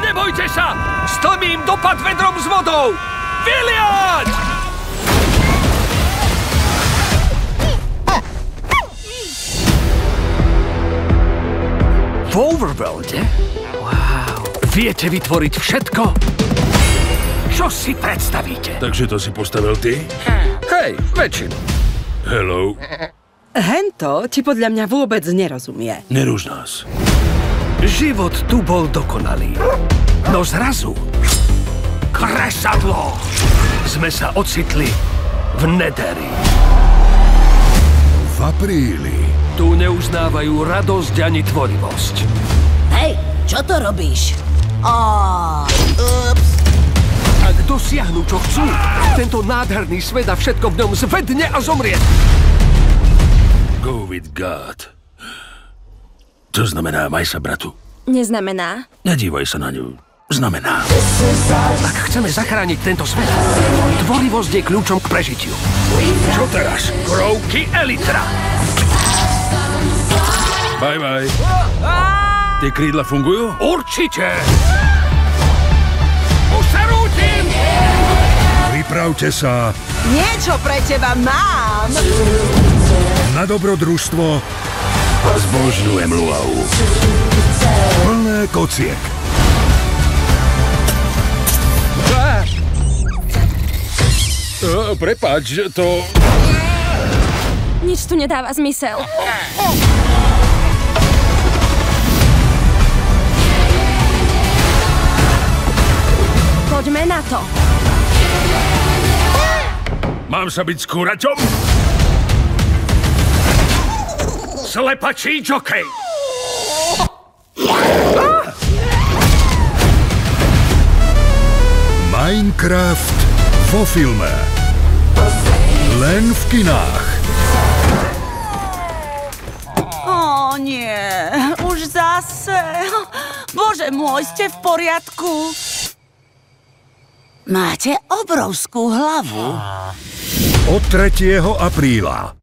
Nebojte sa! Stlmím dopad vedrom s vodou! Vyliať! V Overworlde? Wow. Viete vytvoriť všetko? Čo si predstavíte? Takže to si postavil ty? Hej, väčšinu. Hello. Hento ti podľa mňa vôbec nerozumie. Neruž nás. Život tu bol dokonalý. No zrazu... Kresadlo! Sme sa ocitli v Neteri. V apríli. Tu neuznávajú radosť ani tvorivosť. Hej, čo to robíš? Ups. Ak dosiahnu, čo chcú, tento nádherný svet a všetko v ňom zvedne a zomrie. Go with God. To znamená, maj sa, bratu. Neznamená. Nedívaj sa na ňu. Znamená. Ak chceme zachrániť tento svet, tvorivosť je kľúčom k prežitiu. Čo teraz? Krovky Elytra. Bye, bye. Tie krídla fungujú? Určite! Už sa rútim! Pripravte sa Niečo pre teba mám! na dobrodružstvo. Zbožňujem luau. Plné kociek. Prepáč, to... Nič tu nedáva zmysel. Poďme na to. Mám sa byť s kuraťom? Slepačí džokej. Minecraft vo filme. Len v kinách. Ó, nie. Už zase. Bože môj, ste v poriadku? Máte obrovskú hlavu. Od 3. apríla.